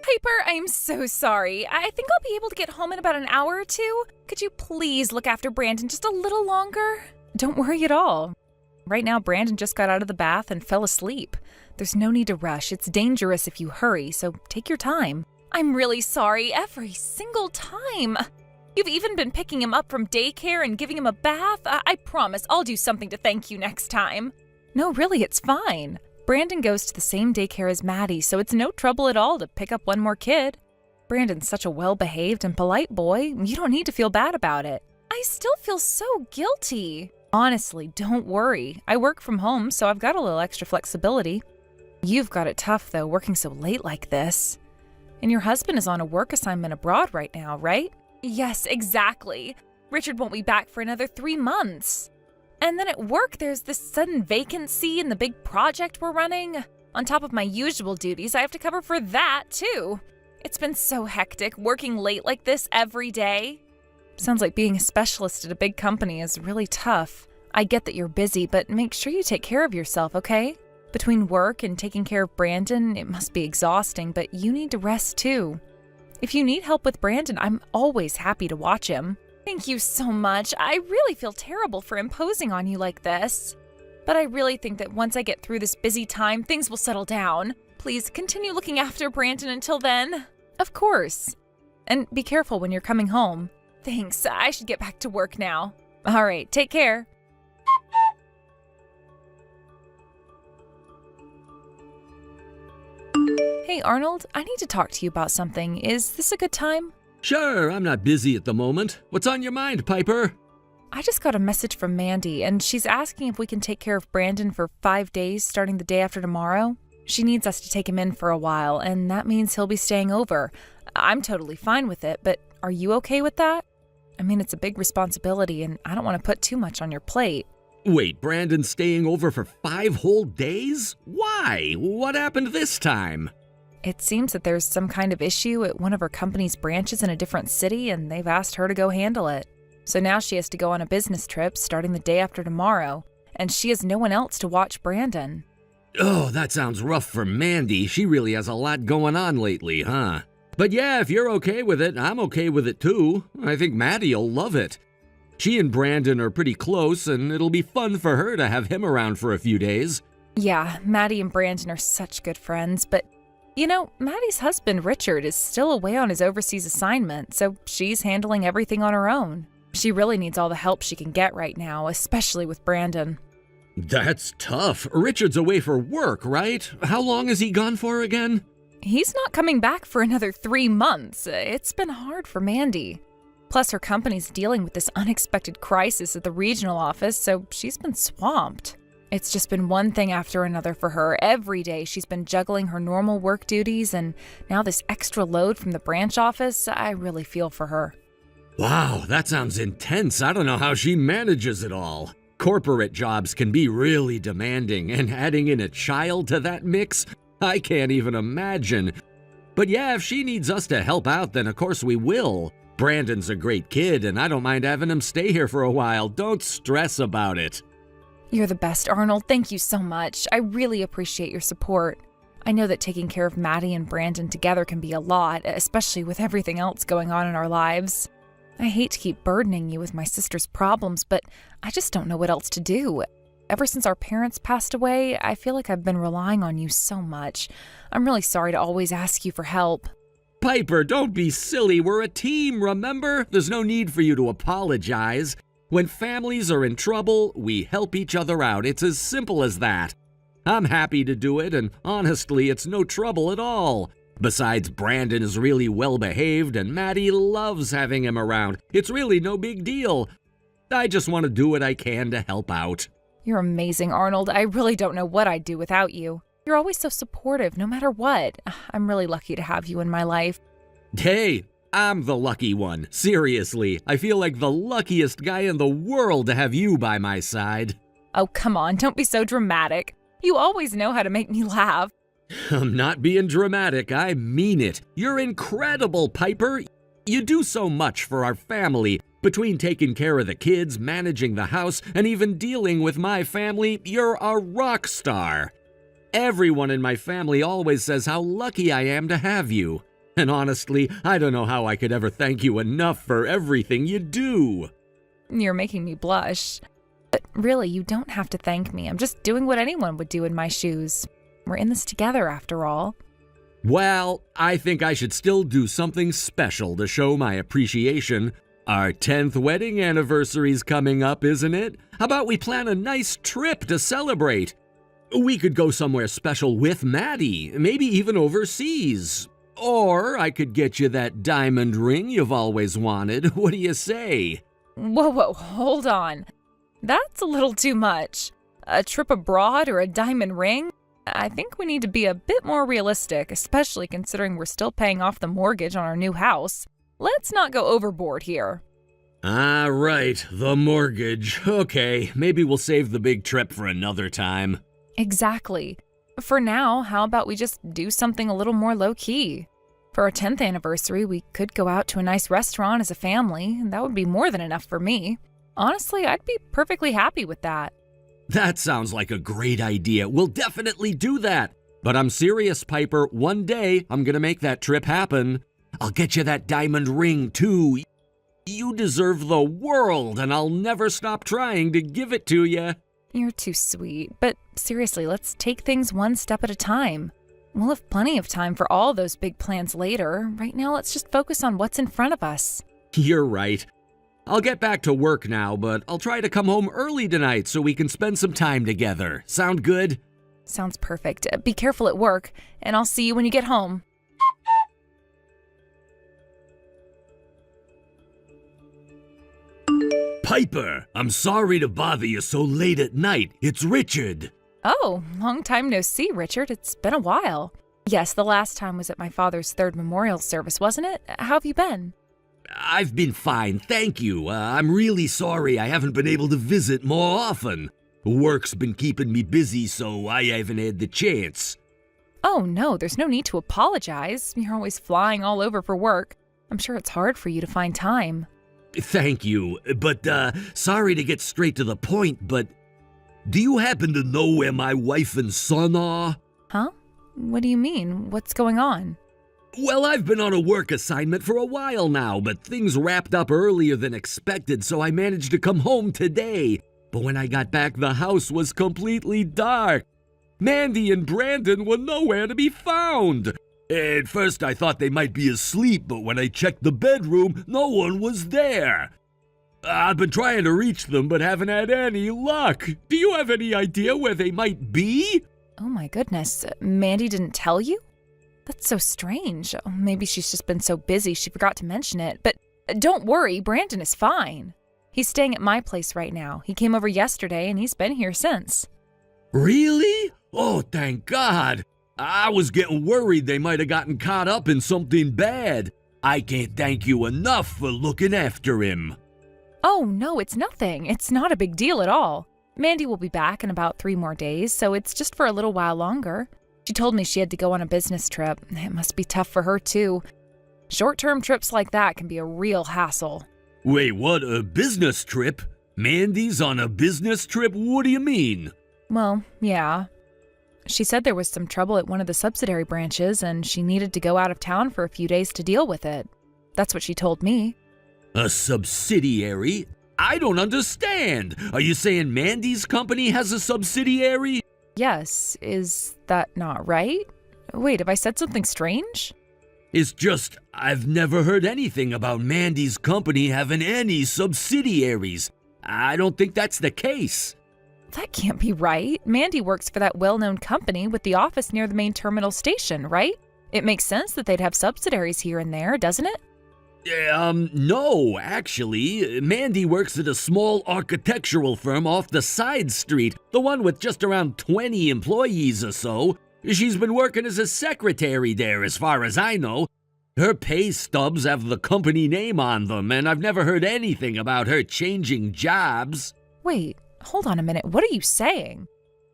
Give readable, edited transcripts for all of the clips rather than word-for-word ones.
Piper, I'm so sorry. I think I'll be able to get home in about an hour or two. Could you please look after Brandon just a little longer? Don't worry at all. Right now, Brandon just got out of the bath and fell asleep. There's no need to rush. It's dangerous if you hurry, so take your time. I'm really sorry every single time. You've even been picking him up from daycare and giving him a bath. I promise I'll do something to thank you next time. No, really, it's fine. Brandon goes to the same daycare as Maddie, so it's no trouble at all to pick up one more kid. Brandon's such a well-behaved and polite boy. You don't need to feel bad about it. I still feel so guilty. Honestly, don't worry. I work from home, so I've got a little extra flexibility. You've got it tough, though, working so late like this. And your husband is on a work assignment abroad right now, right? Yes, exactly. Richard won't be back for another 3 months. And then at work, there's this sudden vacancy in the big project we're running. On top of my usual duties, I have to cover for that, too. It's been so hectic, working late like this every day. Sounds like being a specialist at a big company is really tough. I get that you're busy, but make sure you take care of yourself, okay? Between work and taking care of Brandon, it must be exhausting, but you need to rest too. If you need help with Brandon, I'm always happy to watch him. Thank you so much. I really feel terrible for imposing on you like this. But I really think that once I get through this busy time, things will settle down. Please continue looking after Brandon until then. Of course. And be careful when you're coming home. Thanks. I should get back to work now. All right, take care. Hey, Arnold, I need to talk to you about something. Is this a good time? Sure, I'm not busy at the moment. What's on your mind, Piper? I just got a message from Mandy, and she's asking if we can take care of Brandon for 5 days starting the day after tomorrow. She needs us to take him in for a while, and that means he'll be staying over. I'm totally fine with it, but are you okay with that? I mean, it's a big responsibility, and I don't want to put too much on your plate. Wait, Brandon's staying over for 5 whole days? Why? What happened this time? It seems that there's some kind of issue at one of her company's branches in a different city, and they've asked her to go handle it. So now she has to go on a business trip starting the day after tomorrow, and she has no one else to watch Brandon. Oh, that sounds rough for Mandy. She really has a lot going on lately, huh? But yeah, if you're okay with it, I'm okay with it too. I think Maddie'll love it. She and Brandon are pretty close, and it'll be fun for her to have him around for a few days. Yeah, Maddie and Brandon are such good friends, but you know, Maddie's husband, Richard, is still away on his overseas assignment, so she's handling everything on her own. She really needs all the help she can get right now, especially with Brandon. That's tough. Richard's away for work, right? How long is he gone for again? He's not coming back for another 3 months. It's been hard for Mandy. Plus, her company's dealing with this unexpected crisis at the regional office, so she's been swamped. It's just been one thing after another for her. Every day she's been juggling her normal work duties, and now this extra load from the branch office. I really feel for her. Wow, that sounds intense. I don't know how she manages it all. Corporate jobs can be really demanding, and adding in a child to that mix, I can't even imagine. But yeah, if she needs us to help out, then of course we will. Brandon's a great kid, and I don't mind having him stay here for a while. Don't stress about it. You're the best, Arnold. Thank you so much. I really appreciate your support. I know that taking care of Maddie and Brandon together can be a lot, especially with everything else going on in our lives. I hate to keep burdening you with my sister's problems, but I just don't know what else to do. Ever since our parents passed away, I feel like I've been relying on you so much. I'm really sorry to always ask you for help. Piper, don't be silly. We're a team, remember? There's no need for you to apologize. When families are in trouble, we help each other out. It's as simple as that. I'm happy to do it, and honestly, it's no trouble at all. Besides, Brandon is really well-behaved, and Maddie loves having him around. It's really no big deal. I just want to do what I can to help out. You're amazing, Arnold. I really don't know what I'd do without you. You're always so supportive, no matter what. I'm really lucky to have you in my life. Hey, I'm the lucky one. Seriously, I feel like the luckiest guy in the world to have you by my side. Oh, come on, don't be so dramatic. You always know how to make me laugh. I'm not being dramatic, I mean it. You're incredible, Piper. You do so much for our family. Between taking care of the kids, managing the house, and even dealing with my family, you're a rock star. Everyone in my family always says how lucky I am to have you. And honestly, I don't know how I could ever thank you enough for everything you do. You're making me blush. But really, you don't have to thank me. I'm just doing what anyone would do in my shoes. We're in this together, after all. Well, I think I should still do something special to show my appreciation. Our 10th wedding anniversary's coming up, isn't it? How about we plan a nice trip to celebrate? We could go somewhere special with Maddie, maybe even overseas. Or I could get you that diamond ring you've always wanted. What do you say? Whoa, hold on. That's a little too much. A trip abroad or a diamond ring? I think we need to be a bit more realistic, especially considering we're still paying off the mortgage on our new house. Let's not go overboard here. Ah, right, the mortgage. Okay, maybe we'll save the big trip for another time. Exactly. For now, how about we just do something a little more low-key? For our 10th anniversary, we could go out to a nice restaurant as a family, and that would be more than enough for me. Honestly, I'd be perfectly happy with that. That sounds like a great idea. We'll definitely do that. But I'm serious, Piper. One day, I'm gonna make that trip happen. I'll get you that diamond ring, too. You deserve the world, and I'll never stop trying to give it to you. You're too sweet. But seriously, let's take things one step at a time. We'll have plenty of time for all those big plans later. Right now, let's just focus on what's in front of us. You're right. I'll get back to work now, but I'll try to come home early tonight so we can spend some time together. Sound good? Sounds perfect. Be careful at work, and I'll see you when you get home. Piper, I'm sorry to bother you so late at night. It's Richard. Oh, long time no see, Richard. It's been a while. Yes, the last time was at my father's 3rd memorial service, wasn't it? How have you been? I've been fine, thank you. I'm really sorry I haven't been able to visit more often. Work's been keeping me busy, so I haven't had the chance. Oh, no, there's no need to apologize. You're always flying all over for work. I'm sure it's hard for you to find time. Thank you, but sorry to get straight to the point, but do you happen to know where my wife and son are? Huh? What do you mean? What's going on? Well, I've been on a work assignment for a while now, but things wrapped up earlier than expected, so I managed to come home today. But when I got back, the house was completely dark. Mandy and Brandon were nowhere to be found. At first, I thought they might be asleep, but when I checked the bedroom, no one was there. I've been trying to reach them, but haven't had any luck. Do you have any idea where they might be? Oh my goodness, Mandy didn't tell you? That's so strange. Maybe she's just been so busy she forgot to mention it. But don't worry, Brandon is fine. He's staying at my place right now. He came over yesterday and he's been here since. Really? Oh, thank God. I was getting worried they might have gotten caught up in something bad. I can't thank you enough for looking after him. Oh, no, it's nothing. It's not a big deal at all. Mandy will be back in about 3 more days, so it's just for a little while longer. She told me she had to go on a business trip. It must be tough for her, too. Short-term trips like that can be a real hassle. Wait, what? A business trip? Mandy's on a business trip? What do you mean? Well, yeah. She said there was some trouble at one of the subsidiary branches, and she needed to go out of town for a few days to deal with it. That's what she told me. A subsidiary? I don't understand. Are you saying Mandy's company has a subsidiary? Yes, is that not right? Wait, have I said something strange? It's just, I've never heard anything about Mandy's company having any subsidiaries. I don't think that's the case. That can't be right. Mandy works for that well-known company with the office near the main terminal station, right? It makes sense that they'd have subsidiaries here and there, doesn't it? No, actually. Mandy works at a small architectural firm off the side street, the one with just around 20 employees or so. She's been working as a secretary there, as far as I know. Her pay stubs have the company name on them, and I've never heard anything about her changing jobs. Wait, hold on a minute. What are you saying?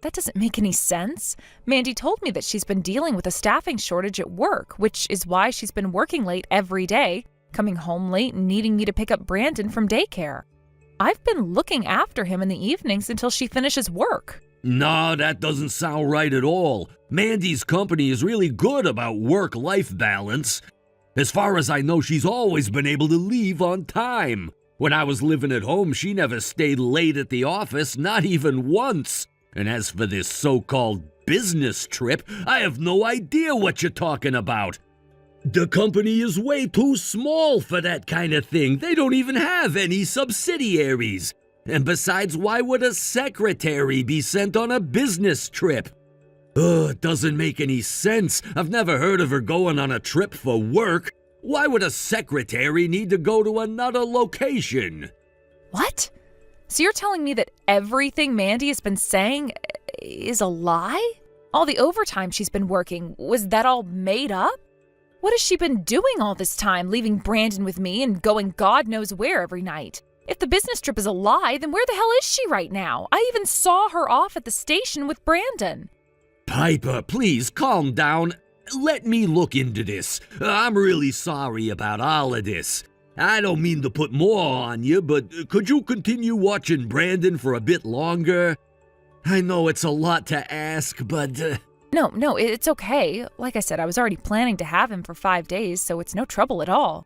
That doesn't make any sense. Mandy told me that she's been dealing with a staffing shortage at work, which is why she's been working late every day, coming home late and needing me to pick up Brandon from daycare. I've been looking after him in the evenings until she finishes work. No, that doesn't sound right at all. Mandy's company is really good about work-life balance. As far as I know, she's always been able to leave on time. When I was living at home, she never stayed late at the office, not even once. And as for this so-called business trip, I have no idea what you're talking about. The company is way too small for that kind of thing. They don't even have any subsidiaries. And besides, why would a secretary be sent on a business trip? Ugh, it doesn't make any sense. I've never heard of her going on a trip for work. Why would a secretary need to go to another location? What? So you're telling me that everything Mandy has been saying is a lie? All the overtime she's been working, was that all made up? What has she been doing all this time, leaving Brandon with me and going God knows where every night? If the business trip is a lie, then where the hell is she right now? I even saw her off at the station with Brandon. Piper, please calm down. Let me look into this. I'm really sorry about all of this. I don't mean to put more on you, but could you continue watching Brandon for a bit longer? I know it's a lot to ask, but... No, it's okay. Like I said, I was already planning to have him for 5 days, so it's no trouble at all.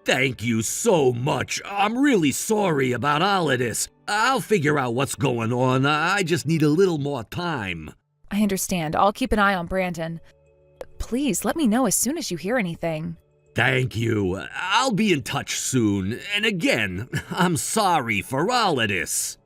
Thank you so much. I'm really sorry about all of this. I'll figure out what's going on. I just need a little more time. I understand. I'll keep an eye on Brandon. Please, let me know as soon as you hear anything. Thank you. I'll be in touch soon. And again, I'm sorry for all of this.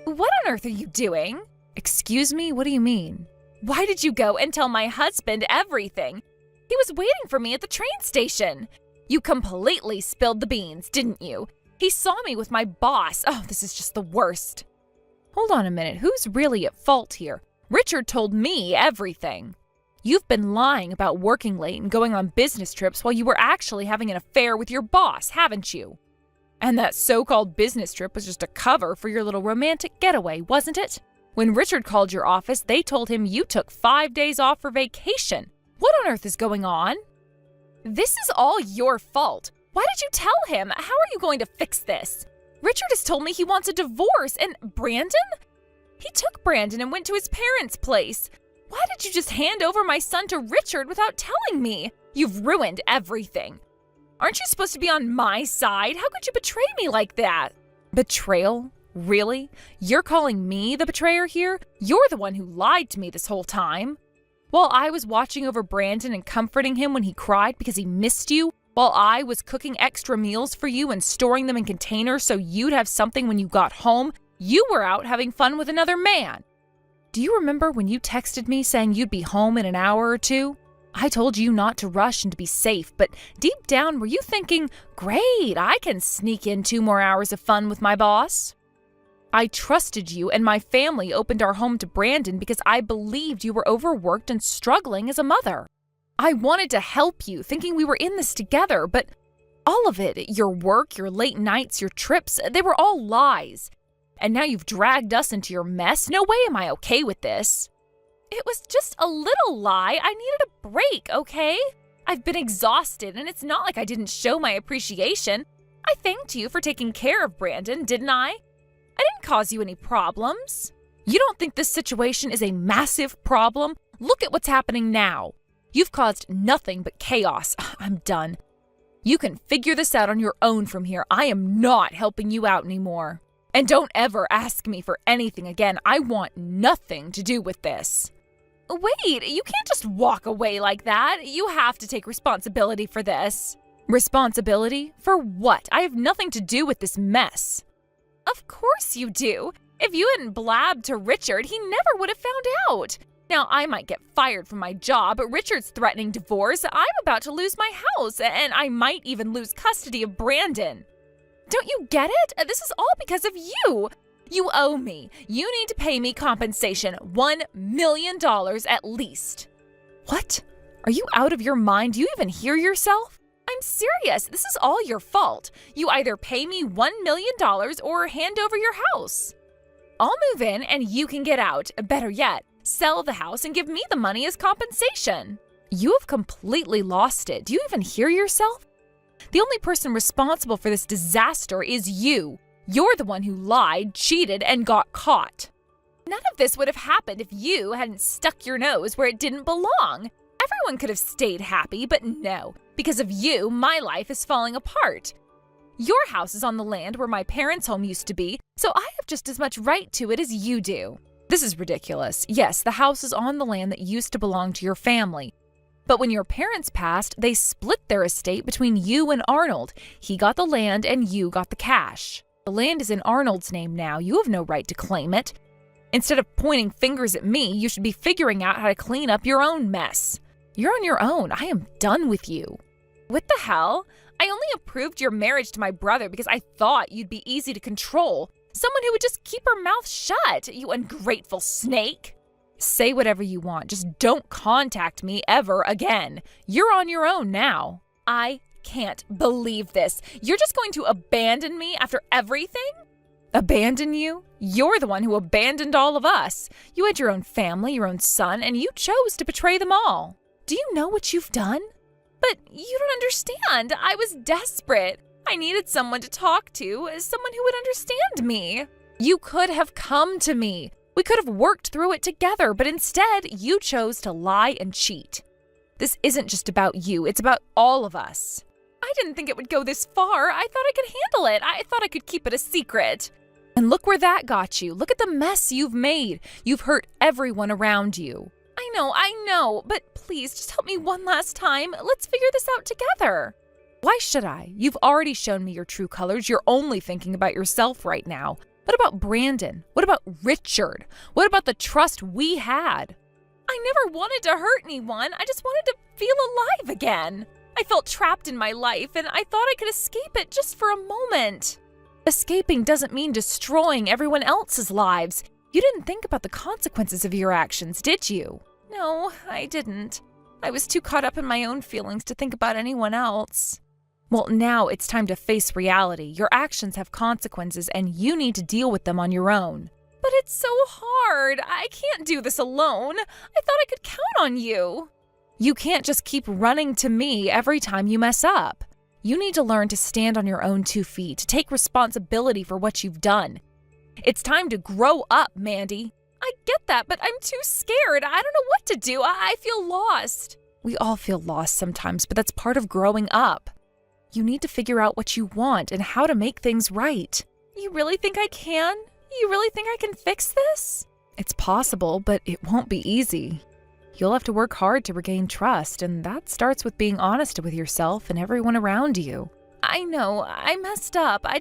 What on earth are you doing? Excuse me, what do you mean? Why did you go and tell my husband everything? He was waiting for me at the train station. You completely spilled the beans, didn't you? He saw me with my boss. Oh, this is just the worst. Hold on a minute, who's really at fault here? Richard told me everything. You've been lying about working late and going on business trips while you were actually having an affair with your boss, haven't you? And that so-called business trip was just a cover for your little romantic getaway, wasn't it? When Richard called your office, they told him you took 5 days off for vacation. What on earth is going on? This is all your fault. Why did you tell him? How are you going to fix this? Richard has told me he wants a divorce, and Brandon? He took Brandon and went to his parents' place. Why did you just hand over my son to Richard without telling me? You've ruined everything. Aren't you supposed to be on my side? How could you betray me like that? Betrayal? Really? You're calling me the betrayer here? You're the one who lied to me this whole time. While I was watching over Brandon and comforting him when he cried because he missed you, while I was cooking extra meals for you and storing them in containers so you'd have something when you got home, you were out having fun with another man. Do you remember when you texted me saying you'd be home in an hour or two? I told you not to rush and to be safe, but deep down, were you thinking, great, I can sneak in 2 more hours of fun with my boss? I trusted you, and my family opened our home to Brandon because I believed you were overworked and struggling as a mother. I wanted to help you, thinking we were in this together, but all of it, your work, your late nights, your trips, they were all lies. And now you've dragged us into your mess. No way am I okay with this. It was just a little lie. I needed a break, okay? I've been exhausted, and it's not like I didn't show my appreciation. I thanked you for taking care of Brandon, didn't I? I didn't cause you any problems. You don't think this situation is a massive problem? Look at what's happening now. You've caused nothing but chaos. I'm done. You can figure this out on your own from here. I am not helping you out anymore. And don't ever ask me for anything again. I want nothing to do with this. Wait, you can't just walk away like that. You have to take responsibility for this. Responsibility? For what? I have nothing to do with this mess. Of course you do. If you hadn't blabbed to Richard, he never would have found out. Now, I might get fired from my job, but Richard's threatening divorce. I'm about to lose my house, and I might even lose custody of Brandon. Don't you get it? This is all because of you. You owe me. You need to pay me compensation, $1 million at least. What? Are you out of your mind? Do you even hear yourself? I'm serious. This is all your fault. You either pay me $1 million or hand over your house. I'll move in and you can get out. Better yet, sell the house and give me the money as compensation. You have completely lost it. Do you even hear yourself? The only person responsible for this disaster is you. You're the one who lied, cheated, and got caught. None of this would have happened if you hadn't stuck your nose where it didn't belong. Everyone could have stayed happy, but no. Because of you, my life is falling apart. Your house is on the land where my parents' home used to be, so I have just as much right to it as you do. This is ridiculous. Yes, the house is on the land that used to belong to your family. But when your parents passed, they split their estate between you and Arnold. He got the land and you got the cash. The land is in Arnold's name now. You have no right to claim it. Instead of pointing fingers at me, you should be figuring out how to clean up your own mess. You're on your own. I am done with you. What the hell? I only approved your marriage to my brother because I thought you'd be easy to control. Someone who would just keep her mouth shut, you ungrateful snake. Say whatever you want, just don't contact me ever again. You're on your own now. I can't believe this. You're just going to abandon me after everything? Abandon you? You're the one who abandoned all of us. You had your own family, your own son, and you chose to betray them all. Do you know what you've done? But you don't understand. I was desperate. I needed someone to talk to, someone who would understand me. You could have come to me. We could have worked through it together, but instead, you chose to lie and cheat. This isn't just about you, it's about all of us. I didn't think it would go this far. I thought I could handle it. I thought I could keep it a secret. And look where that got you. Look at the mess you've made. You've hurt everyone around you. I know, but please just help me one last time. Let's figure this out together. Why should I? You've already shown me your true colors. You're only thinking about yourself right now. What about Brandon? What about Richard? What about the trust we had? I never wanted to hurt anyone. I just wanted to feel alive again. I felt trapped in my life, and I thought I could escape it just for a moment. Escaping doesn't mean destroying everyone else's lives. You didn't think about the consequences of your actions, did you? No, I didn't. I was too caught up in my own feelings to think about anyone else. Well, now it's time to face reality. Your actions have consequences, and you need to deal with them on your own. But it's so hard. I can't do this alone. I thought I could count on you. You can't just keep running to me every time you mess up. You need to learn to stand on your own 2 feet, to take responsibility for what you've done. It's time to grow up, Mandy. I get that, but I'm too scared. I don't know what to do. I feel lost. We all feel lost sometimes, but that's part of growing up. You need to figure out what you want and how to make things right. You really think I can? You really think I can fix this? It's possible, but it won't be easy. You'll have to work hard to regain trust, and that starts with being honest with yourself and everyone around you. I know, I messed up. I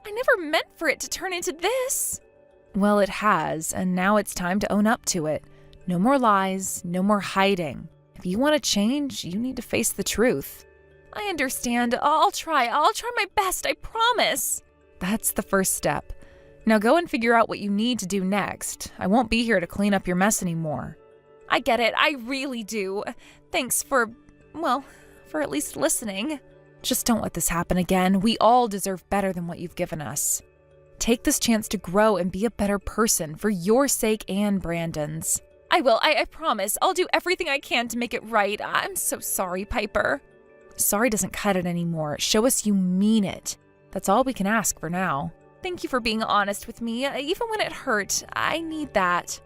never meant for it to turn into this. Well, it has, and now it's time to own up to it. No more lies, no more hiding. If you want to change, you need to face the truth. I understand. I'll try my best, I promise. That's the first step. Now go and figure out what you need to do next. I won't be here to clean up your mess anymore. I get it, I really do. Thanks for at least listening. Just don't let this happen again. We all deserve better than what you've given us. Take this chance to grow and be a better person for your sake and Brandon's. I will, I promise. I'll do everything I can to make it right. I'm so sorry, Piper. Sorry doesn't cut it anymore. Show us you mean it. That's all we can ask for now. Thank you for being honest with me, even when it hurt. I need that.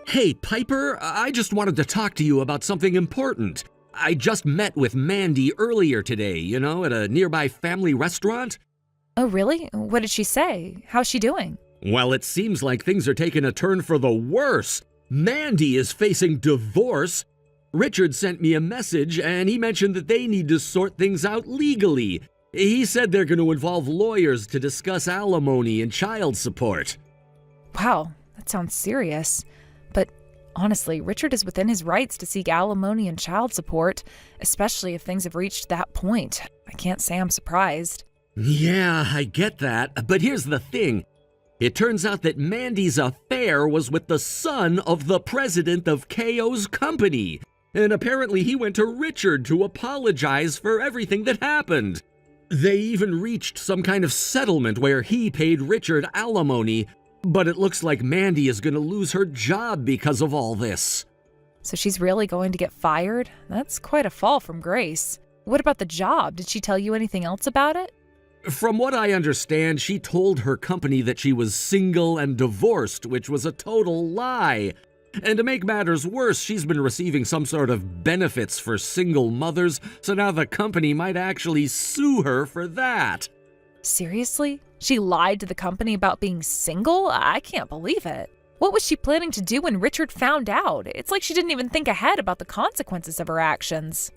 Hey, Piper, I just wanted to talk to you about something important. I just met with Mandy earlier today, at a nearby family restaurant. Oh, really? What did she say? How's she doing? Well, it seems like things are taking a turn for the worse. Mandy is facing divorce. Richard sent me a message, and he mentioned that they need to sort things out legally. He said they're going to involve lawyers to discuss alimony and child support. Wow, that sounds serious. But honestly, Richard is within his rights to seek alimony and child support, especially if things have reached that point. I can't say I'm surprised. Yeah, I get that. But here's the thing. It turns out that Mandy's affair was with the son of the president of KO's company. And apparently he went to Richard to apologize for everything that happened. They even reached some kind of settlement where he paid Richard alimony, but it looks like Mandy is going to lose her job because of all this. So she's really going to get fired? That's quite a fall from grace. What about the job? Did she tell you anything else about it? From what I understand, she told her company that she was single and divorced, which was a total lie. And to make matters worse, she's been receiving some sort of benefits for single mothers, so now the company might actually sue her for that. Seriously? She lied to the company about being single? I can't believe it. What was she planning to do when Richard found out? It's like she didn't even think ahead about the consequences of her actions.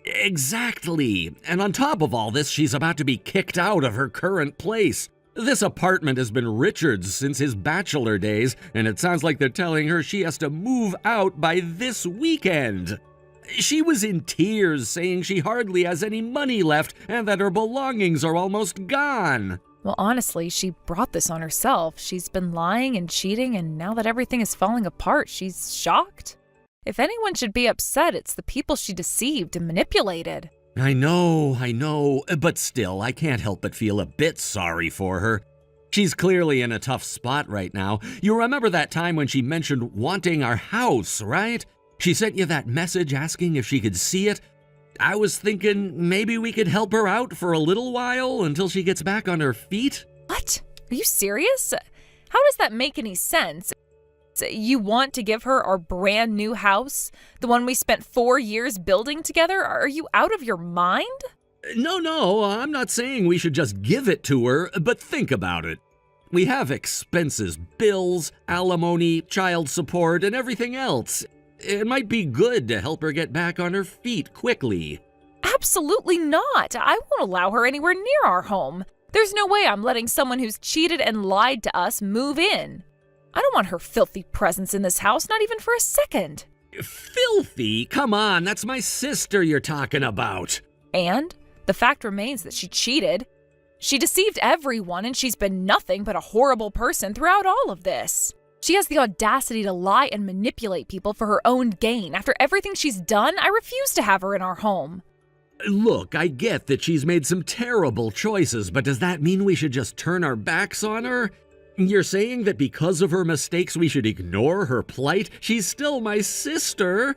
Exactly. And on top of all this, she's about to be kicked out of her current place. This apartment has been Richard's since his bachelor days, and it sounds like they're telling her she has to move out by this weekend. She was in tears, saying she hardly has any money left and that her belongings are almost gone. Well, honestly, she brought this on herself. She's been lying and cheating, and now that everything is falling apart, she's shocked. If anyone should be upset, it's the people she deceived and manipulated. I know, but still, I can't help but feel a bit sorry for her. She's clearly in a tough spot right now. You remember that time when she mentioned wanting our house, right? She sent you that message asking if she could see it. I was thinking maybe we could help her out for a little while until she gets back on her feet. What? Are you serious? How does that make any sense? You want to give her our brand new house? The one we spent 4 years building together? Are you out of your mind? No, I'm not saying we should just give it to her, but think about it. We have expenses, bills, alimony, child support, and everything else. It might be good to help her get back on her feet quickly. Absolutely not. I won't allow her anywhere near our home. There's no way I'm letting someone who's cheated and lied to us move in. I don't want her filthy presence in this house, not even for a second. Filthy? Come on, that's my sister you're talking about. And the fact remains that she cheated. She deceived everyone, and she's been nothing but a horrible person throughout all of this. She has the audacity to lie and manipulate people for her own gain. After everything she's done, I refuse to have her in our home. Look, I get that she's made some terrible choices, but does that mean we should just turn our backs on her? You're saying that because of her mistakes we should ignore her plight? She's still my sister.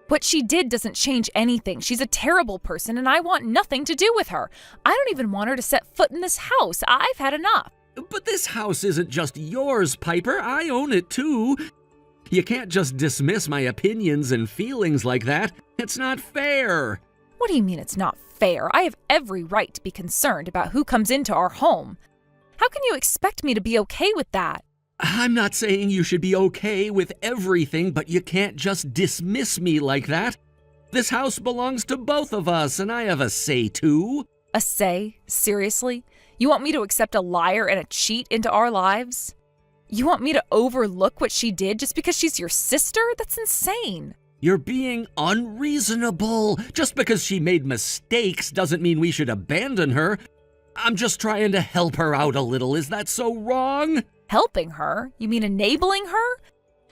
What she did doesn't change anything. She's a terrible person, and I want nothing to do with her. I don't even want her to set foot in this house. I've had enough. But this house isn't just yours, Piper. I own it too. You can't just dismiss my opinions and feelings like that. It's not fair. What do you mean it's not fair? I have every right to be concerned about who comes into our home. How can you expect me to be okay with that? I'm not saying you should be okay with everything, but you can't just dismiss me like that. This house belongs to both of us, and I have a say too. A say? Seriously? You want me to accept a liar and a cheat into our lives? You want me to overlook what she did just because she's your sister? That's insane. You're being unreasonable. Just because she made mistakes doesn't mean we should abandon her. I'm just trying to help her out a little. Is that so wrong? Helping her? You mean enabling her?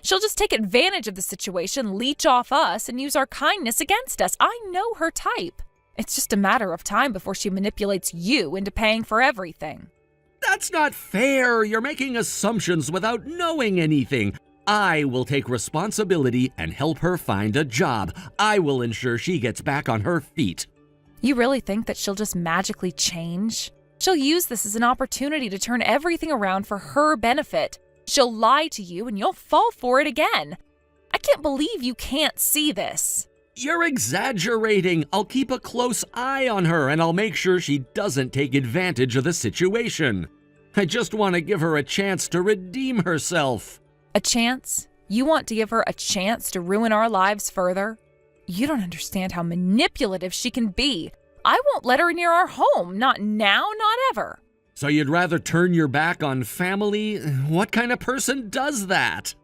She'll just take advantage of the situation, leech off us, and use our kindness against us. I know her type. It's just a matter of time before she manipulates you into paying for everything. That's not fair. You're making assumptions without knowing anything. I will take responsibility and help her find a job. I will ensure she gets back on her feet. You really think that she'll just magically change? She'll use this as an opportunity to turn everything around for her benefit. She'll lie to you and you'll fall for it again. I can't believe you can't see this. You're exaggerating. I'll keep a close eye on her and I'll make sure she doesn't take advantage of the situation. I just want to give her a chance to redeem herself. A chance? You want to give her a chance to ruin our lives further? You don't understand how manipulative she can be. I won't let her near our home. Not now, not ever. So you'd rather turn your back on family? What kind of person does that?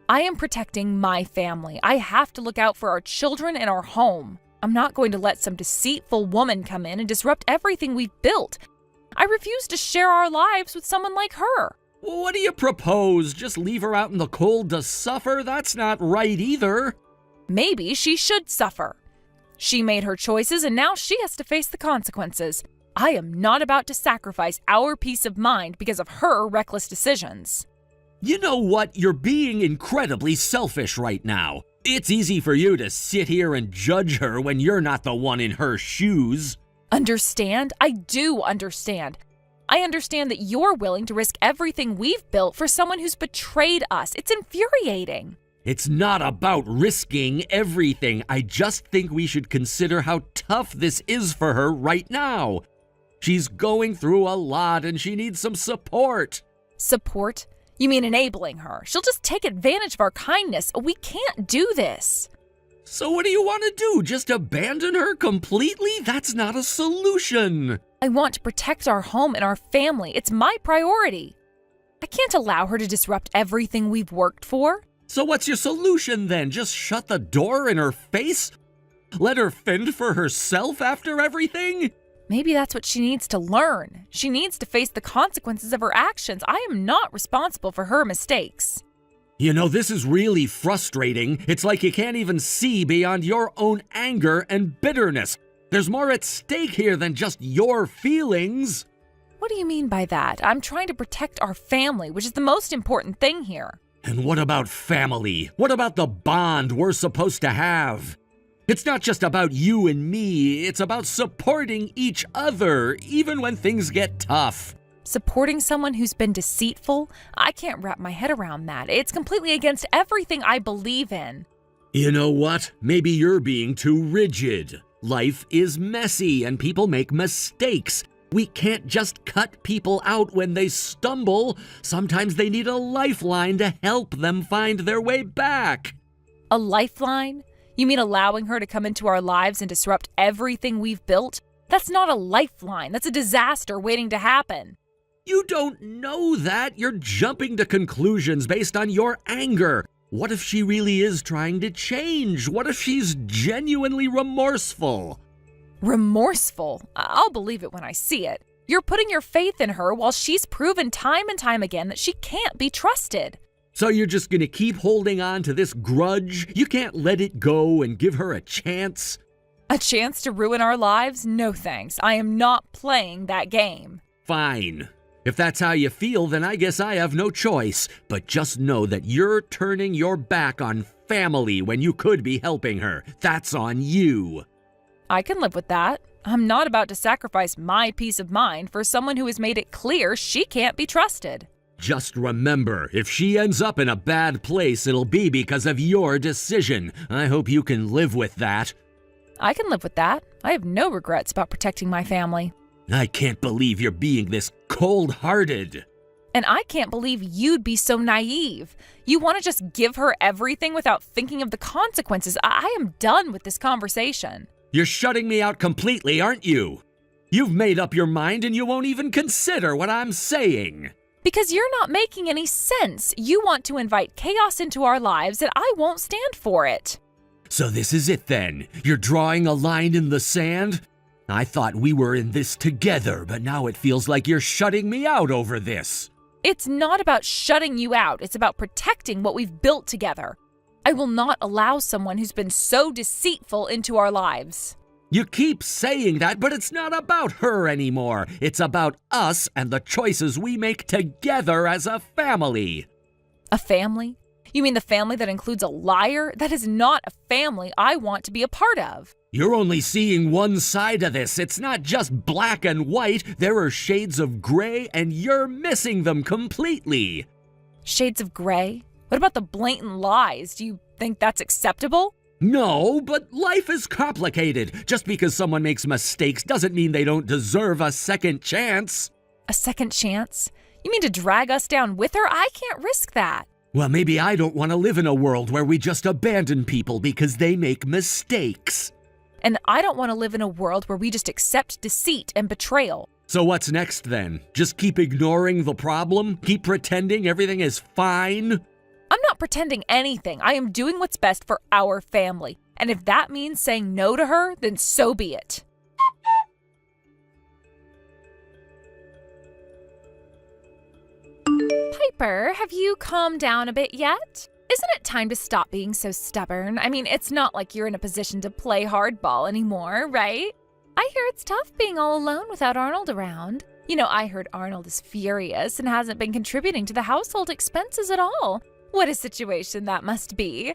I am protecting my family. I have to look out for our children and our home. I'm not going to let some deceitful woman come in and disrupt everything we've built. I refuse to share our lives with someone like her. What do you propose? Just leave her out in the cold to suffer? That's not right either. Maybe she should suffer. She made her choices and now she has to face the consequences. I am not about to sacrifice our peace of mind because of her reckless decisions. You know what? You're being incredibly selfish right now. It's easy for you to sit here and judge her when you're not the one in her shoes. Understand? I do understand. I understand that you're willing to risk everything we've built for someone who's betrayed us. It's infuriating. It's not about risking everything. I just think we should consider how tough this is for her right now. She's going through a lot and she needs some support. Support? You mean enabling her? She'll just take advantage of our kindness. We can't do this. So what do you want to do? Just abandon her completely? That's not a solution. I want to protect our home and our family. It's my priority. I can't allow her to disrupt everything we've worked for. So what's your solution then? Just shut the door in her face? Let her fend for herself after everything? Maybe that's what she needs to learn. She needs to face the consequences of her actions. I am not responsible for her mistakes. You know, this is really frustrating. It's like you can't even see beyond your own anger and bitterness. There's more at stake here than just your feelings. What do you mean by that? I'm trying to protect our family, which is the most important thing here. And what about family? What about the bond we're supposed to have? It's not just about you and me, it's about supporting each other, even when things get tough. Supporting someone who's been deceitful? I can't wrap my head around that. It's completely against everything I believe in. You know what? Maybe you're being too rigid. Life is messy and people make mistakes. We can't just cut people out when they stumble. Sometimes they need a lifeline to help them find their way back. A lifeline? You mean allowing her to come into our lives and disrupt everything we've built? That's not a lifeline. That's a disaster waiting to happen. You don't know that. You're jumping to conclusions based on your anger. What if she really is trying to change? What if she's genuinely remorseful? Remorseful? I'll believe it when I see it. You're putting your faith in her while she's proven time and time again that she can't be trusted. So you're just gonna keep holding on to this grudge? You can't let it go and give her a chance? A chance to ruin our lives? No thanks. I am not playing that game. Fine. If that's how you feel, then I guess I have no choice. But just know that you're turning your back on family when you could be helping her. That's on you. I can live with that. I'm not about to sacrifice my peace of mind for someone who has made it clear she can't be trusted. Just remember, if she ends up in a bad place, it'll be because of your decision. I hope you can live with that. I can live with that. I have no regrets about protecting my family. I can't believe you're being this cold-hearted. And I can't believe you'd be so naive. You want to just give her everything without thinking of the consequences. I am done with this conversation. You're shutting me out completely, aren't you? You've made up your mind and you won't even consider what I'm saying. Because you're not making any sense. You want to invite chaos into our lives and I won't stand for it. So this is it then? You're drawing a line in the sand? I thought we were in this together, but now it feels like you're shutting me out over this. It's not about shutting you out. It's about protecting what we've built together. I will not allow someone who's been so deceitful into our lives. You keep saying that, but it's not about her anymore. It's about us and the choices we make together as a family. A family? You mean the family that includes a liar? That is not a family I want to be a part of. You're only seeing one side of this. It's not just black and white. There are shades of gray, and you're missing them completely. Shades of gray? What about the blatant lies? Do you think that's acceptable? No, but life is complicated. Just because someone makes mistakes doesn't mean they don't deserve a second chance. A second chance? You mean to drag us down with her? I can't risk that. Well, maybe I don't want to live in a world where we just abandon people because they make mistakes. And I don't want to live in a world where we just accept deceit and betrayal. So what's next then? Just keep ignoring the problem? Keep pretending everything is fine? I'm not pretending anything. I am doing what's best for our family. And if that means saying no to her, then so be it. Piper, have you calmed down a bit yet? Isn't it time to stop being so stubborn? I mean, it's not like you're in a position to play hardball anymore, right? I hear it's tough being all alone without Arnold around. You know, I heard Arnold is furious and hasn't been contributing to the household expenses at all. What a situation that must be.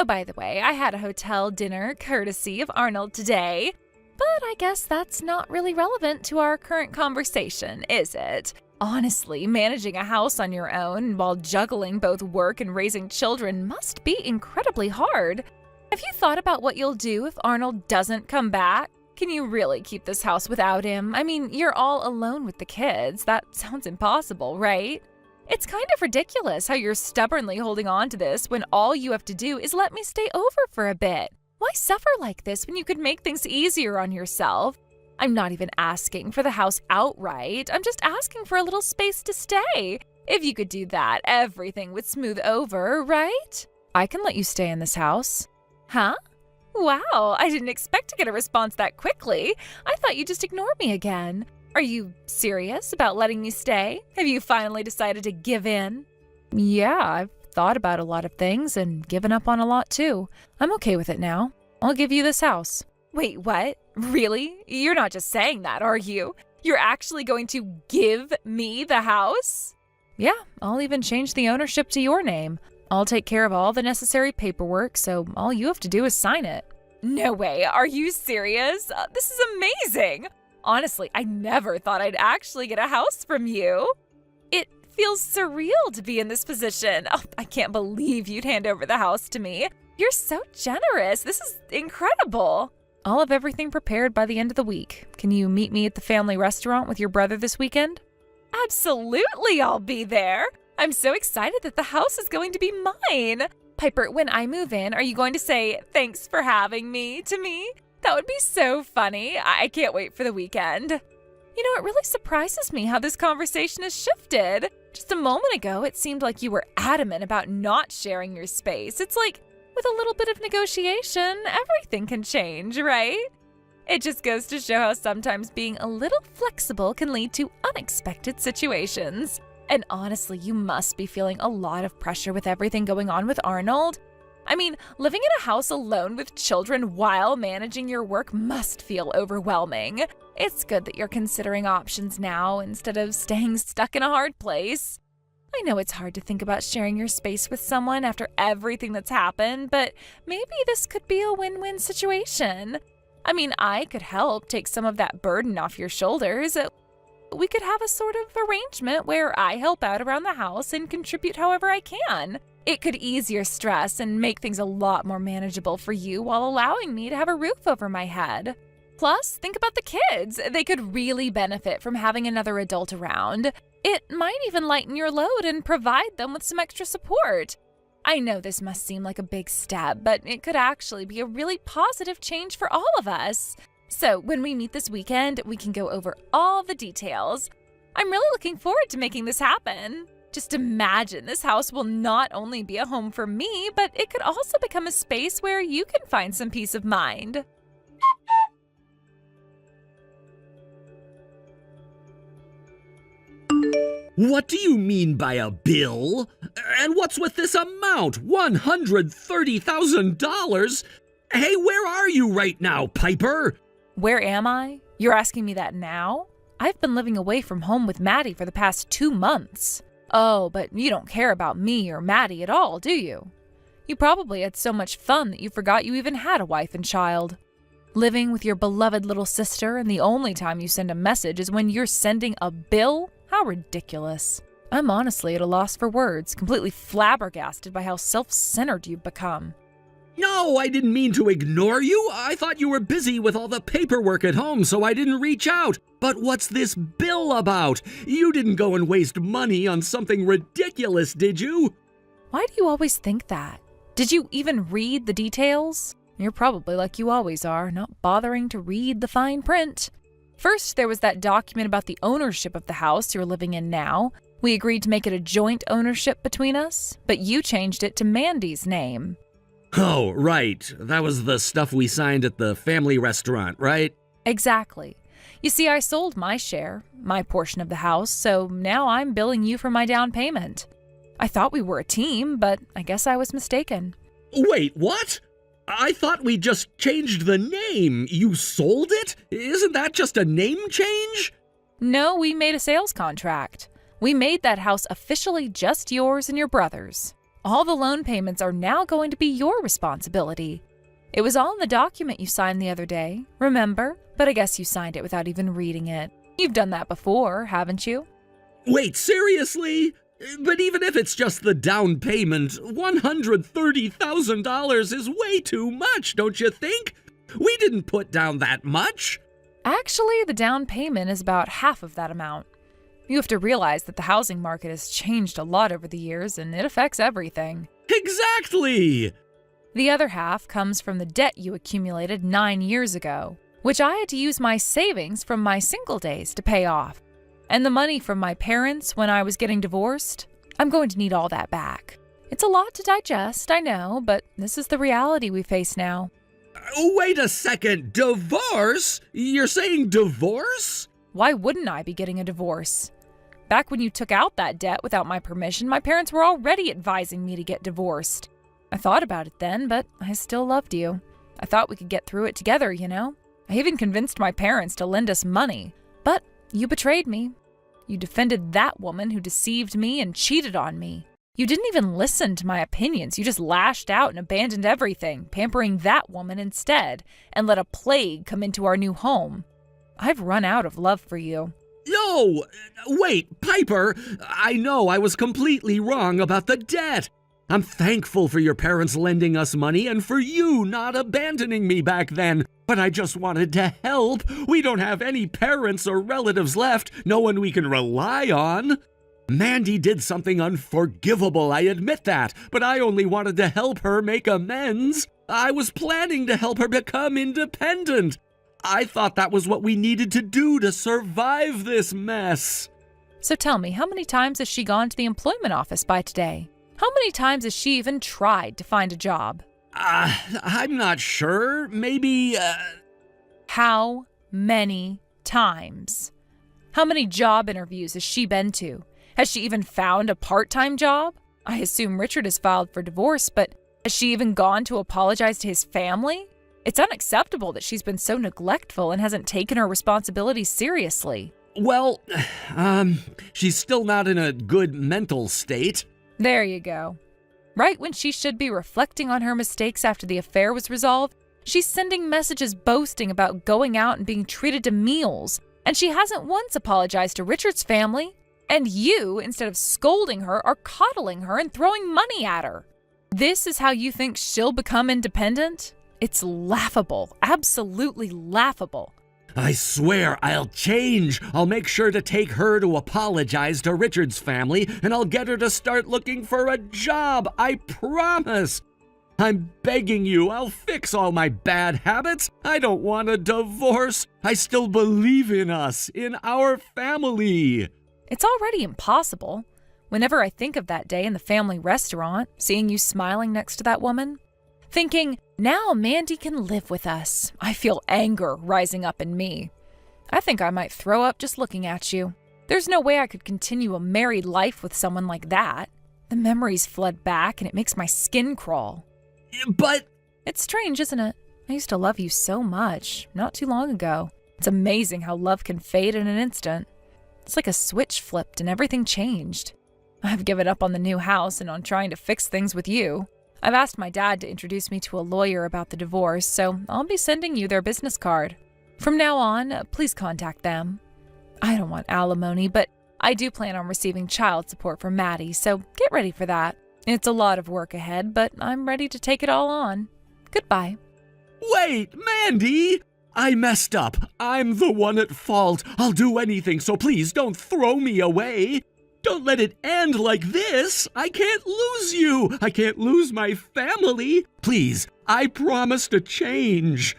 Oh, by the way, I had a hotel dinner courtesy of Arnold today. But I guess that's not really relevant to our current conversation, is it? Honestly, managing a house on your own while juggling both work and raising children must be incredibly hard. Have you thought about what you'll do if Arnold doesn't come back? Can you really keep this house without him? I mean, you're all alone with the kids. That sounds impossible, right? It's kind of ridiculous how you're stubbornly holding on to this when all you have to do is let me stay over for a bit. Why suffer like this when you could make things easier on yourself? I'm not even asking for the house outright. I'm just asking for a little space to stay. If you could do that, everything would smooth over, right? I can let you stay in this house. Huh? Wow, I didn't expect to get a response that quickly. I thought you'd just ignore me again. Are you serious about letting me stay? Have you finally decided to give in? Yeah, I've thought about a lot of things and given up on a lot too. I'm okay with it now. I'll give you this house. Wait, what? Really? You're not just saying that, are you? You're actually going to give me the house? Yeah, I'll even change the ownership to your name. I'll take care of all the necessary paperwork, so all you have to do is sign it. No way, are you serious? This is amazing! Honestly, I never thought I'd actually get a house from you. It feels surreal to be in this position. Oh, I can't believe you'd hand over the house to me. You're so generous. This is incredible. I'll have everything prepared by the end of the week. Can you meet me at the family restaurant with your brother this weekend? Absolutely, I'll be there. I'm so excited that the house is going to be mine. Piper, when I move in, are you going to say, "Thanks for having me" to me? That would be so funny. I can't wait for the weekend. You know, it really surprises me how this conversation has shifted. Just a moment ago, it seemed like you were adamant about not sharing your space. It's like, with a little bit of negotiation, everything can change, right? It just goes to show how sometimes being a little flexible can lead to unexpected situations. And honestly, you must be feeling a lot of pressure with everything going on with Arnold. I mean, living in a house alone with children while managing your work must feel overwhelming. It's good that you're considering options now instead of staying stuck in a hard place. I know it's hard to think about sharing your space with someone after everything that's happened, but maybe this could be a win-win situation. I mean, I could help take some of that burden off your shoulders. We could have a sort of arrangement where I help out around the house and contribute however I can. It could ease your stress and make things a lot more manageable for you while allowing me to have a roof over my head. Plus, think about the kids. They could really benefit from having another adult around. It might even lighten your load and provide them with some extra support. I know this must seem like a big step, but it could actually be a really positive change for all of us. So when we meet this weekend, we can go over all the details. I'm really looking forward to making this happen. Just imagine this house will not only be a home for me, but it could also become a space where you can find some peace of mind. What do you mean by a bill? And what's with this amount? $130,000? Hey, where are you right now, Piper? Where am I? You're asking me that now? I've been living away from home with Maddie for the past 2 months. Oh, but you don't care about me or Maddie at all, do you? You probably had so much fun that you forgot you even had a wife and child. Living with your beloved little sister, and the only time you send a message is when you're sending a bill? How ridiculous. I'm honestly at a loss for words, completely flabbergasted by how self-centered you've become. No, I didn't mean to ignore you. I thought you were busy with all the paperwork at home, so I didn't reach out. But what's this bill about? You didn't go and waste money on something ridiculous, did you? Why do you always think that? Did you even read the details? You're probably like you always are, not bothering to read the fine print. First, there was that document about the ownership of the house you're living in now. We agreed to make it a joint ownership between us, but you changed it to Mandy's name. Oh, right. That was the stuff we signed at the family restaurant, right? Exactly. You see, I sold my share, my portion of the house, so now I'm billing you for my down payment. I thought we were a team, but I guess I was mistaken. Wait, what? I thought we just changed the name. You sold it? Isn't that just a name change? No, we made a sales contract. We made that house officially just yours and your brother's. All the loan payments are now going to be your responsibility. It was all in the document you signed the other day, remember? But I guess you signed it without even reading it. You've done that before, haven't you? Wait, seriously? But even if it's just the down payment, $130,000 is way too much, don't you think? We didn't put down that much. Actually, the down payment is about half of that amount. You have to realize that the housing market has changed a lot over the years, and it affects everything. Exactly! The other half comes from the debt you accumulated 9 years ago, which I had to use my savings from my single days to pay off. And the money from my parents when I was getting divorced, I'm going to need all that back. It's a lot to digest, I know, but this is the reality we face now. Wait a second, divorce? You're saying divorce? Why wouldn't I be getting a divorce? Back when you took out that debt without my permission, my parents were already advising me to get divorced. I thought about it then, but I still loved you. I thought we could get through it together, you know? I even convinced my parents to lend us money. But you betrayed me. You defended that woman who deceived me and cheated on me. You didn't even listen to my opinions. You just lashed out and abandoned everything, pampering that woman instead, and let a plague come into our new home. I've run out of love for you. No! Wait, Piper! I know I was completely wrong about the debt. I'm thankful for your parents lending us money and for you not abandoning me back then. But I just wanted to help. We don't have any parents or relatives left, no one we can rely on. Mandy did something unforgivable, I admit that, but I only wanted to help her make amends. I was planning to help her become independent. I thought that was what we needed to do to survive this mess. So tell me, how many times has she gone to the employment office by today? How many times has she even tried to find a job? I'm not sure. Maybe, How many times? How many job interviews has she been to? Has she even found a part-time job? I assume Richard has filed for divorce, but has she even gone to apologize to his family? It's unacceptable that she's been so neglectful and hasn't taken her responsibilities seriously. Well, she's still not in a good mental state. There you go. Right when she should be reflecting on her mistakes after the affair was resolved, she's sending messages boasting about going out and being treated to meals, and she hasn't once apologized to Richard's family. And you, instead of scolding her, are coddling her and throwing money at her. This is how you think she'll become independent? It's laughable, absolutely laughable. I swear I'll change. I'll make sure to take her to apologize to Richard's family, and I'll get her to start looking for a job. I promise. I'm begging you, I'll fix all my bad habits. I don't want a divorce. I still believe in us, in our family. It's already impossible. Whenever I think of that day in the family restaurant, seeing you smiling next to that woman, thinking, now Mandy can live with us, I feel anger rising up in me. I think I might throw up just looking at you. There's no way I could continue a married life with someone like that. The memories flood back and it makes my skin crawl. But It's strange, isn't it? I used to love you so much, not too long ago. It's amazing how love can fade in an instant. It's like a switch flipped and everything changed. I've given up on the new house and on trying to fix things with you. I've asked my dad to introduce me to a lawyer about the divorce, so I'll be sending you their business card. From now on, please contact them. I don't want alimony, but I do plan on receiving child support from Maddie, so get ready for that. It's a lot of work ahead, but I'm ready to take it all on. Goodbye. wait, Mandy! I messed up. I'm the one at fault. I'll do anything, so please don't throw me away. Don't let it end like this. I can't lose you. I can't lose my family. Please, I promise to change.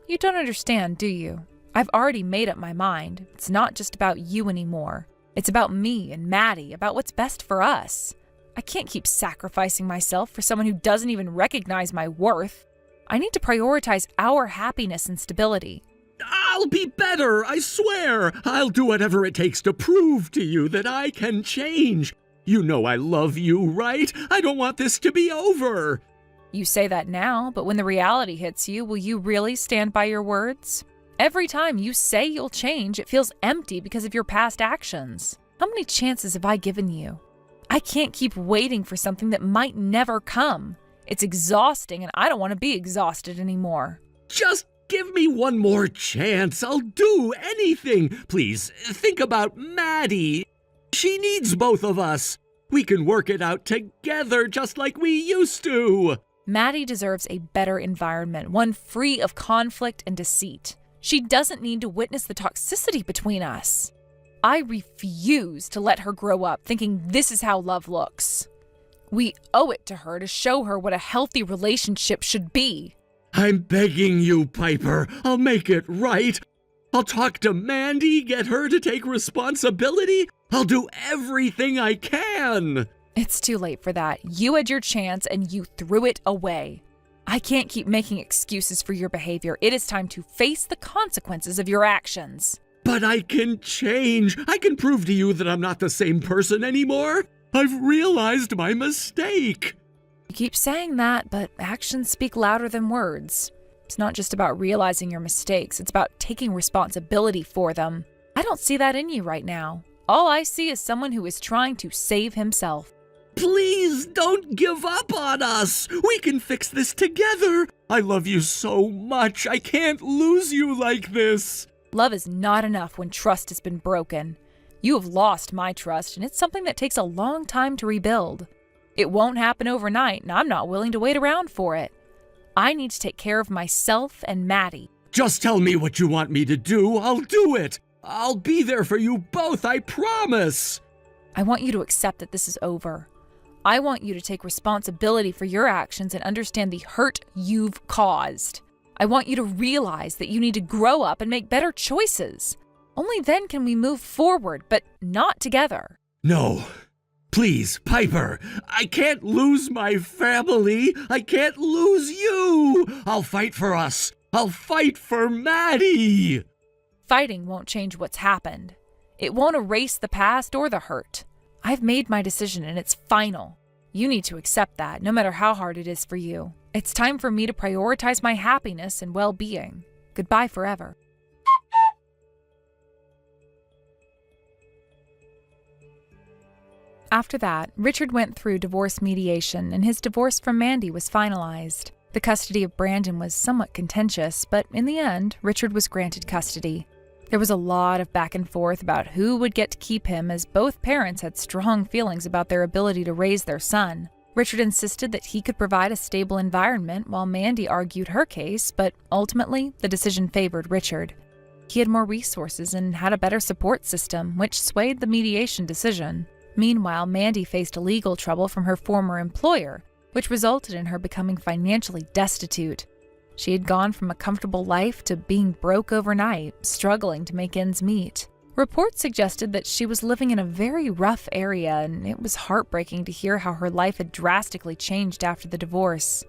You don't understand, do you? I've already made up my mind. It's not just about you anymore. It's about me and Maddie, about what's best for us. I can't keep sacrificing myself for someone who doesn't even recognize my worth. I need to prioritize our happiness and stability. I'll be better, I swear. I'll do whatever it takes to prove to you that I can change. You know I love you, right? I don't want this to be over. You say that now, but when the reality hits you, will you really stand by your words? Every time you say you'll change, it feels empty because of your past actions. How many chances have I given you? I can't keep waiting for something that might never come. It's exhausting, and I don't want to be exhausted anymore. Just give me one more chance. I'll do anything. Please, think about Maddie. She needs both of us. We can work it out together just like we used to. Maddie deserves a better environment, one free of conflict and deceit. She doesn't need to witness the toxicity between us. I refuse to let her grow up thinking this is how love looks. We owe it to her to show her what a healthy relationship should be. I'm begging you, Piper. I'll make it right. I'll talk to Mandy, get her to take responsibility. I'll do everything I can. It's too late for that. You had your chance and you threw it away. I can't keep making excuses for your behavior. It is time to face the consequences of your actions. But I can change. I can prove to you that I'm not the same person anymore. I've realized my mistake. You keep saying that, but actions speak louder than words. It's not just about realizing your mistakes. It's about taking responsibility for them. I don't see that in you right now. All I see is someone who is trying to save himself. Please don't give up on us. We can fix this together. I love you so much. I can't lose you like this. Love is not enough when trust has been broken. You have lost my trust, and it's something that takes a long time to rebuild. It won't happen overnight, and I'm not willing to wait around for it. I need to take care of myself and Maddie. Just tell me what you want me to do. I'll do it. I'll be there for you both, I promise. I want you to accept that this is over. I want you to take responsibility for your actions and understand the hurt you've caused. I want you to realize that you need to grow up and make better choices. Only then can we move forward, but not together. No. Please, Piper. I can't lose my family. I can't lose you. I'll fight for us. I'll fight for Maddie. Fighting won't change what's happened. It won't erase the past or the hurt. I've made my decision and it's final. You need to accept that, no matter how hard it is for you. It's time for me to prioritize my happiness and well-being. Goodbye forever. After that, Richard went through divorce mediation, and his divorce from Mandy was finalized. The custody of Brandon was somewhat contentious, but in the end, Richard was granted custody. There was a lot of back and forth about who would get to keep him, as both parents had strong feelings about their ability to raise their son. Richard insisted that he could provide a stable environment, while Mandy argued her case, but ultimately, the decision favored Richard. He had more resources and had a better support system, which swayed the mediation decision. Meanwhile, Mandy faced legal trouble from her former employer, which resulted in her becoming financially destitute. She had gone from a comfortable life to being broke overnight, struggling to make ends meet. Reports suggested that she was living in a very rough area, and it was heartbreaking to hear how her life had drastically changed after the divorce.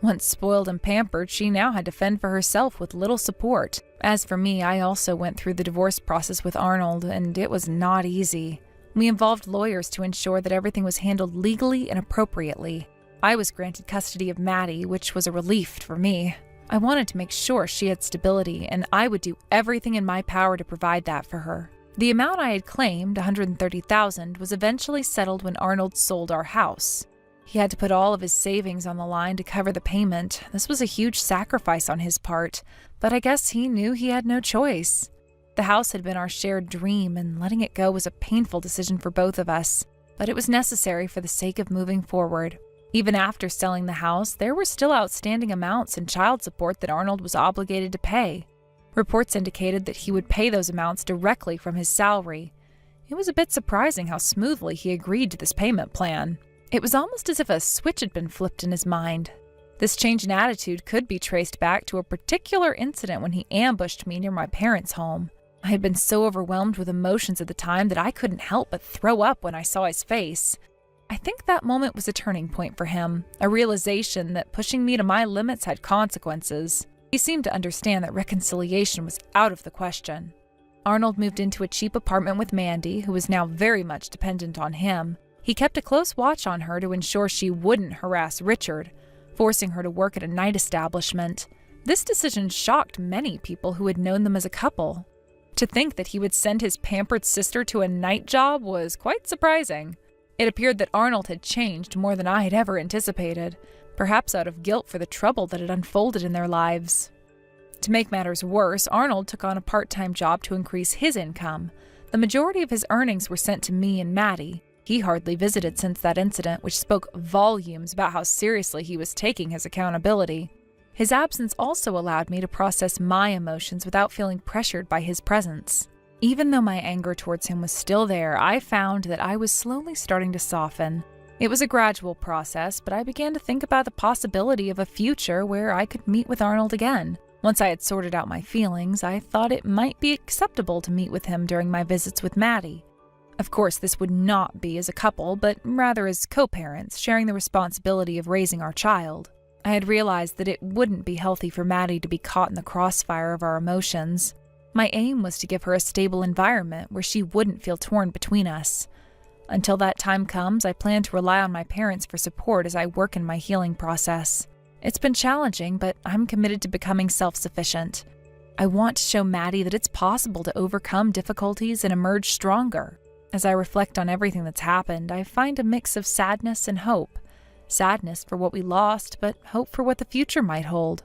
Once spoiled and pampered, she now had to fend for herself with little support. As for me, I also went through the divorce process with Arnold, and it was not easy. We involved lawyers to ensure that everything was handled legally and appropriately. I was granted custody of Maddie, which was a relief for me. I wanted to make sure she had stability, and I would do everything in my power to provide that for her. The amount I had claimed, $130,000, was eventually settled when Arnold sold our house. He had to put all of his savings on the line to cover the payment. This was a huge sacrifice on his part, but I guess he knew he had no choice. The house had been our shared dream, and letting it go was a painful decision for both of us, but it was necessary for the sake of moving forward. Even after selling the house, there were still outstanding amounts in child support that Arnold was obligated to pay. Reports indicated that he would pay those amounts directly from his salary. It was a bit surprising how smoothly he agreed to this payment plan. It was almost as if a switch had been flipped in his mind. This change in attitude could be traced back to a particular incident when he ambushed me near my parents' home. I had been so overwhelmed with emotions at the time that I couldn't help but throw up when I saw his face. I think that moment was a turning point for him, a realization that pushing me to my limits had consequences. He seemed to understand that reconciliation was out of the question. Arnold moved into a cheap apartment with Mandy, who was now very much dependent on him. He kept a close watch on her to ensure she wouldn't harass Richard, forcing her to work at a night establishment. This decision shocked many people who had known them as a couple. To think that he would send his pampered sister to a night job was quite surprising. It appeared that Arnold had changed more than I had ever anticipated, perhaps out of guilt for the trouble that had unfolded in their lives. To make matters worse, Arnold took on a part-time job to increase his income. The majority of his earnings were sent to me and Maddie. He hardly visited since that incident, which spoke volumes about how seriously he was taking his accountability. His absence also allowed me to process my emotions without feeling pressured by his presence. Even though my anger towards him was still there, I found that I was slowly starting to soften. It was a gradual process, but I began to think about the possibility of a future where I could meet with Arnold again. Once I had sorted out my feelings, I thought it might be acceptable to meet with him during my visits with Maddie. Of course, this would not be as a couple, but rather as co-parents, sharing the responsibility of raising our child. I had realized that it wouldn't be healthy for Maddie to be caught in the crossfire of our emotions. My aim was to give her a stable environment where she wouldn't feel torn between us. Until that time comes, I plan to rely on my parents for support as I work in my healing process. It's been challenging, but I'm committed to becoming self-sufficient. I want to show Maddie that it's possible to overcome difficulties and emerge stronger. As I reflect on everything that's happened, I find a mix of sadness and hope. Sadness for what we lost, but hope for what the future might hold.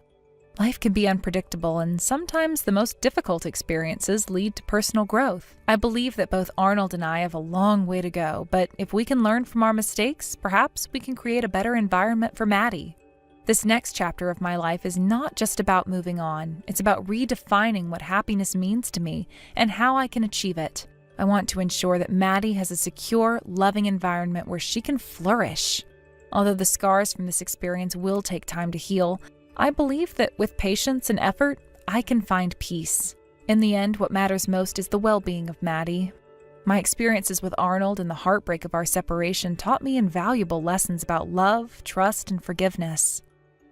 Life can be unpredictable, and sometimes the most difficult experiences lead to personal growth. I believe that both Arnold and I have a long way to go, but if we can learn from our mistakes, perhaps we can create a better environment for Maddie. This next chapter of my life is not just about moving on. It's about redefining what happiness means to me and how I can achieve it. I want to ensure that Maddie has a secure, loving environment where she can flourish. Although the scars from this experience will take time to heal, I believe that with patience and effort, I can find peace. In the end, what matters most is the well-being of Maddie. My experiences with Arnold and the heartbreak of our separation taught me invaluable lessons about love, trust, and forgiveness.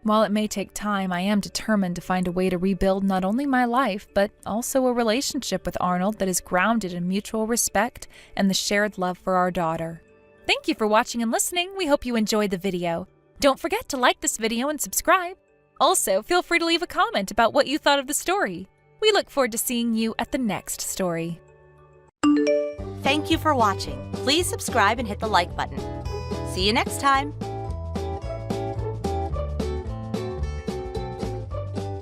While it may take time, I am determined to find a way to rebuild not only my life, but also a relationship with Arnold that is grounded in mutual respect and the shared love for our daughter. Thank you for watching and listening. We hope you enjoyed the video. Don't forget to like this video and subscribe. Also, feel free to leave a comment about what you thought of the story. We look forward to seeing you at the next story. Thank you for watching. Please subscribe and hit the like button. See you next time.